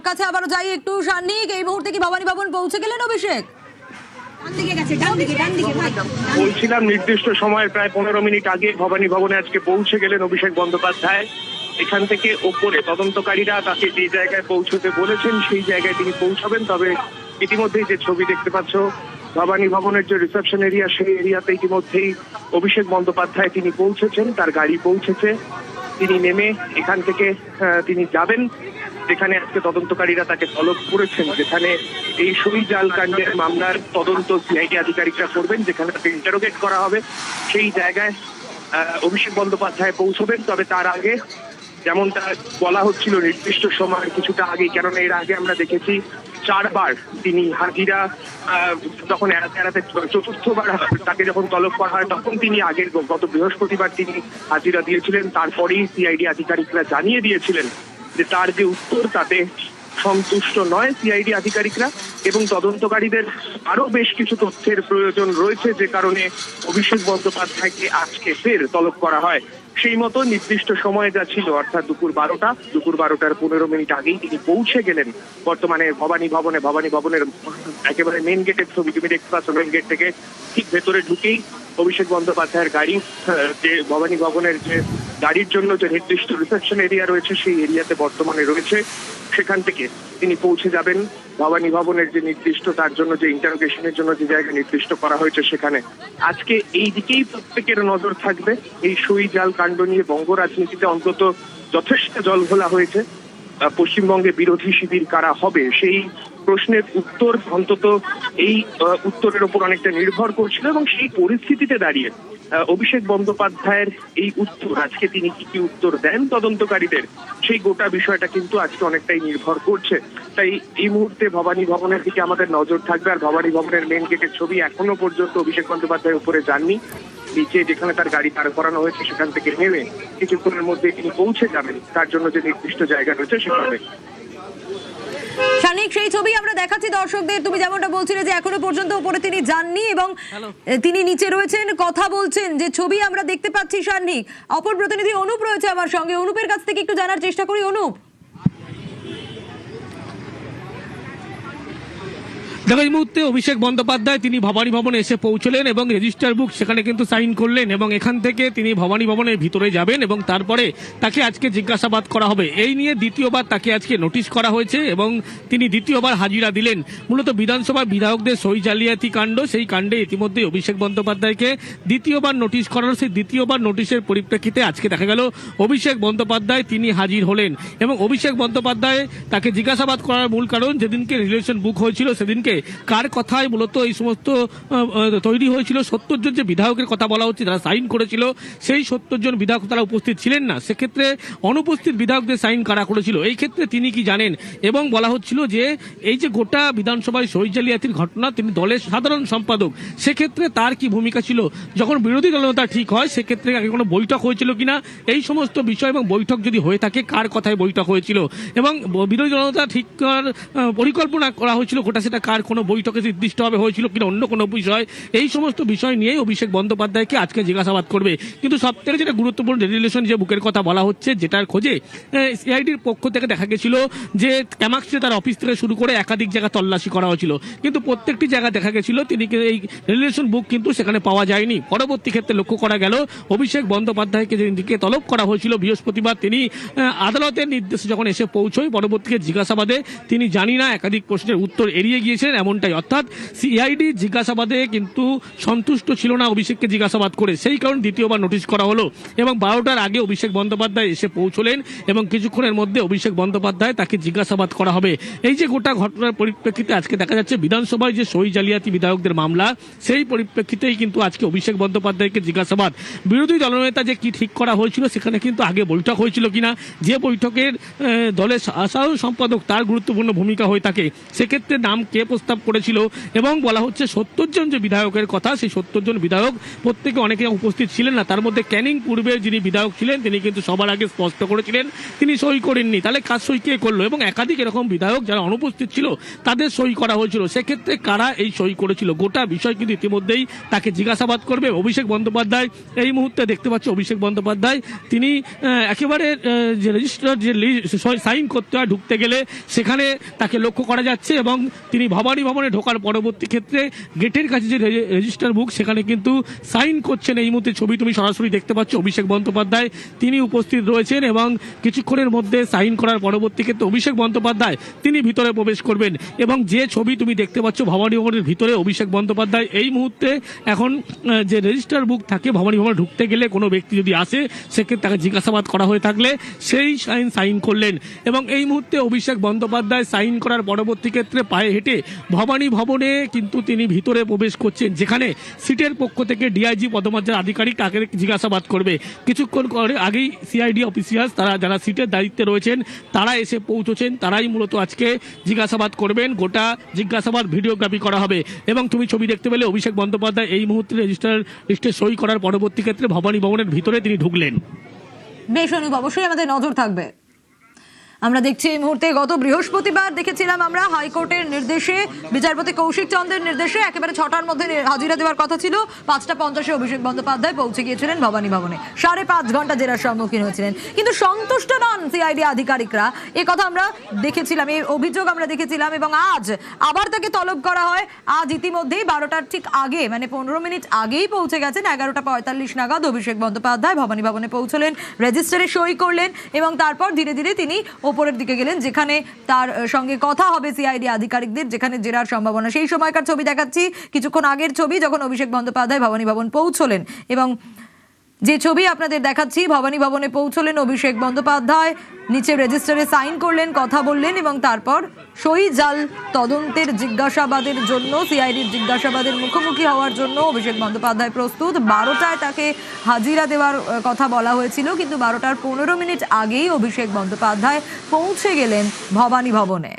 কাছে আবারও যাই একটু। সান্নিক, এই মুহূর্তে কি ভবানী ভবন পৌঁছে গেলেন অভিষেক? বলছিলাম নির্দিষ্ট সময়ের প্রায় 15 মিনিট আগে ভবানী ভবনে আজকে পৌঁছে গেলেন অভিষেক বন্দ্যোপাধ্যায়। এখান থেকে ওপরে তদন্তকারীরা তাকে যে জায়গায় পৌঁছতে বলেছেন সেই জায়গায় তিনি পৌঁছাবেন। তবে ইতিমধ্যেই যে ছবি দেখতে পাচ্ছ ভবানী ভবনের যে রিসেপশন এরিয়া, সেই এরিয়াতে ইতিমধ্যেই অভিষেক বন্দ্যোপাধ্যায় তিনি পৌঁছেছেন, তার গাড়ি পৌঁছেছে। তিনি নেমে এখান থেকে তিনি যাবেন যেখানে আজকে তদন্তকারীরা তাকে তলব করেছেন, যেখানে এই সই জাল কাণ্ডের মামলার তদন্ত সিআইডি আধিকারিকরা করবেন, যেখানে তাকে ইন্টারোগেট করা হবে। সেই জায়গায় অভিষেক বন্দ্যোপাধ্যায় পৌঁছবেন। তবে তার আগে যেমনটা বলা হচ্ছিল নির্দিষ্ট সময়ের কিছুটা আগে, কেননা এর আগে আমরা দেখেছি 4 বার তিনি হাজিরা, যখন এড়াতে এড়াতে চতুর্থবার তাকে যখন তলব করা হয় তখন তিনি আগের গত বৃহস্পতিবার তিনি হাজিরা দিয়েছিলেন। তারপরেই সিআইডি আধিকারিকরা জানিয়ে দিয়েছিলেন যে তার যে উত্তর তাতে সন্তুষ্ট নয় সিআইডি আধিকারিকরা, এবং তদন্তকারীদের আরো বেশ কিছু তথ্যের প্রয়োজন রয়েছে, যে কারণে অভিষেক বন্দ্যোপাধ্যায়কে আজকে ফের তলব করা হয়। সেই মতো নির্দিষ্ট সময় যা ছিল, অর্থাৎ দুপুর 12টার 15 মিনিট আগেই তিনি পৌঁছে গেলেন বর্তমানে ভবানী ভবনে। ভবানী ভবনের একেবারে মেন গেটের ছবি তুমি দেখতে পাচ্ছ। মেন গেট থেকে ঠিক ভেতরে ঢুকেই অভিষেক বন্দ্যোপাধ্যায়ের গাড়ি, যে ভবানী ভবনের যে গাড়ির জন্য যে নির্দিষ্ট রিসেপশন এরিয়া রয়েছে সেই এরিয়াতে বর্তমানে রয়েছে, সেখান থেকে তিনি পৌঁছে যাবেন ভবানী ভবনের যে নির্দিষ্ট তার জন্য যে ইন্টারোগেশনের জন্য যে জায়গা নির্দিষ্ট করা হয়েছে সেখানে। আজকে এই দিকেই প্রত্যেকের নজর থাকবে। এই সই জাল কাণ্ড নিয়ে বঙ্গ রাজনীতিতে অন্তত যথেষ্ট জলঘোলা হয়েছে। পশ্চিমবঙ্গে বিরোধী শিবির কারা হবে সেই প্রশ্নের উত্তর অন্তত এই উত্তরের উপর অনেকটা নির্ভর করছিল, এবং সেই পরিস্থিতিতে দাঁড়িয়ে অভিষেক বন্দ্যোপাধ্যায়ের এই উত্তর, আজকে তিনি কি উত্তর দেন তদন্তকারীদের, সেই গোটা বিষয়টা কিন্তু আজকে অনেকটাই নির্ভর করছে। তাই এই মুহূর্তে ভবানী ভবনের দিকে আমাদের নজর থাকবে। আর ভবানী ভবনের মেন গেটের ছবি এখনো পর্যন্ত অভিষেক বন্দ্যোপাধ্যায় উপরে যাননি। নিচে যেখানে তার গাড়ি দাঁড় করানো হয়েছে সেখান থেকে নেমে কিছুক্ষণের মধ্যে তিনি পৌঁছে যাবেন তার জন্য যে নির্দিষ্ট জায়গা রয়েছে সেখানে। সানিক, সেই ছবি আমরা দেখাচ্ছি দর্শকদের। তুমি যেমনটা বলছিলে যে এখনো পর্যন্ত উপরে তিনি যাননি এবং তিনি নিচে রয়েছেন, কথা বলছেন, যে ছবি আমরা দেখতে পাচ্ছি। সানিক, অপর প্রতিনিধি অনুপ রয়েছে আমার সঙ্গে। অনুপের কাছ থেকে একটু জানার চেষ্টা করি। অনুপ, দেখো এই মুহূর্তে অভিষেক বন্দ্যোপাধ্যায় তিনি ভবানী ভবনে এসে পৌঁছলেন এবং রেজিস্টার বুক সেখানে কিন্তু সাইন করলেন, এবং এখান থেকে তিনি ভবানী ভবনের ভিতরে যাবেন এবং তারপরে তাকে আজকে জিজ্ঞাসাবাদ করা হবে। এই নিয়ে দ্বিতীয়বার তাকে আজকে নোটিশ করা হয়েছে এবং তিনি দ্বিতীয়বার হাজিরা দিলেন। মূলত বিধানসভার বিধায়কদের সই জালিয়াতি কাণ্ড, সেই কাণ্ডে ইতিমধ্যে অভিষেক বন্দ্যোপাধ্যায়কে দ্বিতীয়বার নোটিশ করার, সেই দ্বিতীয়বার নোটিশের পরিপ্রেক্ষিতে আজকে দেখা গেল অভিষেক বন্দ্যোপাধ্যায় তিনি হাজির হলেন। এবং অভিষেক বন্দ্যোপাধ্যায় তাকে জিজ্ঞাসাবাদ করার মূল কারণ, যেদিনকে রিলেশন বুক হয়েছিল সেদিনকে কার কথায় মূলত এই সমস্ত তৈরি হয়েছিল, 70 জন যে বিধায়কের কথা বলা হচ্ছে যারা সাইন করেছিল, সেই 70 জন বিধায়ক তারা উপস্থিত ছিলেন না। সেক্ষেত্রে অনুপস্থিত বিধায়কদের সাইন কারা করেছিল, এই ক্ষেত্রে তিনি কি জানেন। এবং বলা হচ্ছিল যে এই যে গোটা বিধানসভায় সই জালিয়াতির ঘটনা, তিনি দলের সাধারণ সম্পাদক, সেক্ষেত্রে তার কি ভূমিকা ছিল। যখন বিরোধী দলনেতা ঠিক হয় সেক্ষেত্রে আগে কোনো বৈঠক হয়েছিল কিনা, এই সমস্ত বিষয়, এবং বৈঠক যদি হয়ে থাকে কার কথায় বৈঠক হয়েছিল, এবং বিরোধী দলনেতা ঠিক পরিকল্পনা করা হয়েছিল গোটা সেটা কার কোনো বৈঠকে নির্দিষ্টভাবে হয়েছিল কিনা, অন্য কোনো বিষয়, এই সমস্ত বিষয় নিয়েই অভিষেক বন্দ্যোপাধ্যায়কে আজকে জিজ্ঞাসাবাদ করবে। কিন্তু সবথেকে যেটা গুরুত্বপূর্ণ রিলেশন যে বুকের কথা বলা হচ্ছে, যেটার খোঁজে সিআইডির পক্ষ থেকে দেখা গেছিল যে ক্যামাক্সে তার অফিস থেকে শুরু করে একাধিক জায়গা তল্লাশি করা হয়েছিল, কিন্তু প্রত্যেকটি জায়গায় দেখা গেছিল তিনি এই রিলেশন বুক কিন্তু সেখানে পাওয়া যায়নি। পরবর্তী ক্ষেত্রে লক্ষ্য করা গেল অভিষেক বন্দ্যোপাধ্যায়কে যেদিকে তলব করা হয়েছিল বৃহস্পতিবার, তিনি আদালতের নির্দেশে যখন এসে পৌঁছয় পরবর্তীকে জিজ্ঞাসাবাদে তিনি জানি না একাধিক প্রশ্নের উত্তর এড়িয়ে গিয়েছিলেন, এমনটাই। অর্থাৎ সিআইডি জিজ্ঞাসাবাদে কিন্তু সন্তুষ্ট ছিল না অভিষেককে জিজ্ঞাসাবাদ করে, সেই কারণে দ্বিতীয়বার নোটিশ করা হলো। এবং 12টার আগে অভিষেক বন্দ্যোপাধ্যায় এসে পৌঁছলেন এবং কিছুক্ষণের মধ্যে অভিষেক বন্দ্যোপাধ্যায় তাকে জিজ্ঞাসাবাদ করা হবে। এই যে গোটা ঘটনার পরিপ্রেক্ষিতে আজকে দেখা যাচ্ছে বিধানসভায় যে সই জালিয়াতি বিধায়কদের মামলা, সেই পরিপ্রেক্ষিতেই কিন্তু আজকে অভিষেক বন্দ্যোপাধ্যায়কে জিজ্ঞাসাবাদ। বিরোধী দলনেতা যে কি ঠিক করা হয়েছিল, সেখানে কিন্তু আগে বৈঠক হয়েছিল কিনা, যে বৈঠকের দলের সাধারণ সম্পাদক তার গুরুত্বপূর্ণ ভূমিকা হয়ে থাকে, সেক্ষেত্রে নাম কে প্রস্তাব করেছিল এবং বলা হচ্ছে 70 জন যে বিধায়কের কথা, সেই 70 জন বিধায়ক প্রত্যেকে অনেকে উপস্থিত ছিলেন না। তার মধ্যে ক্যানিং পূর্বের যিনি বিধায়ক ছিলেন তিনি কিন্তু সবার আগে স্পষ্ট করেছিলেন তিনি সই করেননি। তাহলে কাজ সই কে করলো? এবং একাধিক এরকম বিধায়ক যারা অনুপস্থিত ছিল তাদের সই করা হয়েছিল। সেক্ষেত্রে কারা এই সই করেছিল গোটা বিষয় কিন্তু ইতিমধ্যেই তাকে জিজ্ঞাসাবাদ করবে অভিষেক বন্দ্যোপাধ্যায়। এই মুহূর্তে দেখতে পাচ্ছি অভিষেক বন্দ্যোপাধ্যায় তিনি একেবারে যে রেজিস্টার যে সাইন করতে হয় ঢুকতে গেলে সেখানে তাকে লক্ষ্য করা যাচ্ছে এবং তিনি ভবানী ভবনে ঢোকার পরবর্তী ক্ষেত্রে গেটের কাছে যে রেজিস্টার বুক সেখানে কিন্তু সাইন করছেন। এই মুহূর্তে ছবি তুমি সরাসরি দেখতে পাচ্ছ অভিষেক বন্দ্যোপাধ্যায় তিনি উপস্থিত রয়েছেন এবং কিছুক্ষণের মধ্যে সাইন করার পরবর্তী ক্ষেত্রে অভিষেক বন্দ্যোপাধ্যায় তিনি ভিতরে প্রবেশ করবেন। এবং যে ছবি তুমি দেখতে পাচ্ছ ভবানী ভবনের ভিতরে অভিষেক বন্দ্যোপাধ্যায় এই মুহূর্তে এখন যে রেজিস্টার বুক থাকে ভবানী ভবনে ঢুকতে গেলে কোনো ব্যক্তি যদি আসে সেক্ষেত্রে তাকে জিজ্ঞাসাবাদ করা হয়ে থাকলে সেই সাইন করলেন। এবং এই মুহূর্তে অভিষেক বন্দ্যোপাধ্যায় সাইন করার পরবর্তী ক্ষেত্রে পায়ে হেঁটে ভবানী ভবনে কিন্তু তিনি ভিতরে প্রবেশ করছেন, যেখানে সিটের পক্ষ থেকে ডিআইজি পদমর্যাদার আধিকারিক তাকে জিজ্ঞাসাবাদ করবে। কিছুক্ষণ পরে আগেই সিআইডি অফিসিয়ালস তারা যারা সিটের দায়িত্বে রয়েছেন তারা এসে পৌঁছেছেন, তারাই মূলত আজকে জিজ্ঞাসাবাদ করবেন। গোটা জিজ্ঞাসাবাদ ভিডিওগ্রাফি করা হবে এবং তুমি ছবি দেখতে পেলে অভিষেক বন্দ্যোপাধ্যায় এই মুহূর্তে রেজিস্টার লিস্টে সই করার পরবর্তী ক্ষেত্রে ভবানী ভবনের ভিতরে তিনি ঢুকলেন। বেশ অনুপ, অবশ্যই আমাদের নজর থাকবে। আমরা দেখছি এই মুহূর্তে গত বৃহস্পতিবার দেখেছিলাম আমরা হাইকোর্টের নির্দেশে বিচারপতি কৌশিক চন্দ্রের নির্দেশে একেবারে 6টার মধ্যে হাজিরা দেওয়ার কথা ছিল। 5:50 অভিষেক বন্দ্যোপাধ্যায় পৌঁছে গিয়েছিলেন ভবানী ভবনে। 5.5 ঘন্টা জেরার সম্মুখীন হয়েছিলেন, কিন্তু সন্তুষ্ট নন সিআইডি আধিকারিকরা। এ কথা আমরা দেখেছিলাম, এই অভিযোগ আমরা দেখেছিলাম এবং আজ আবার তাকে তলব করা হয়। আজ ইতিমধ্যেই 12টার ঠিক আগে মানে 15 মিনিট আগেই পৌঁছে গেছেন। 11:45 নাগাদ অভিষেক বন্দ্যোপাধ্যায় ভবানী ভবনে পৌঁছলেন, রেজিস্টারে সই করলেন এবং তারপর ধীরে ধীরে তিনি ওপরের দিকে গেলেন যেখানে তার সঙ্গে কথা হবে সিআইডি আধিকারিকদের, যেখানে জেরার সম্ভাবনা। সেই সময়কার ছবি দেখাচ্ছি, কিছুক্ষণ আগের ছবি যখন অভিষেক বন্দ্যোপাধ্যায় ভবানী ভবন পৌঁছলেন এবং যে ছবি আপনাদের দেখাচ্ছি ভবানী ভবনে পৌঁছলেন অভিষেক বন্দ্যোপাধ্যায়, নিচে রেজিস্টারে সাইন করলেন, কথা বললেন এবং তারপর সই জাল তদন্তের জিজ্ঞাসাবাদের জন্য সিআইডির জিজ্ঞাসাবাদের মুখোমুখি হওয়ার জন্য অভিষেক বন্দ্যোপাধ্যায় প্রস্তুত। 12টায় তাকে হাজিরা দেওয়ার কথা বলা হয়েছিল, কিন্তু 12টার 15 মিনিট আগেই অভিষেক বন্দ্যোপাধ্যায় পৌঁছে গেলেন ভবানী ভবনে।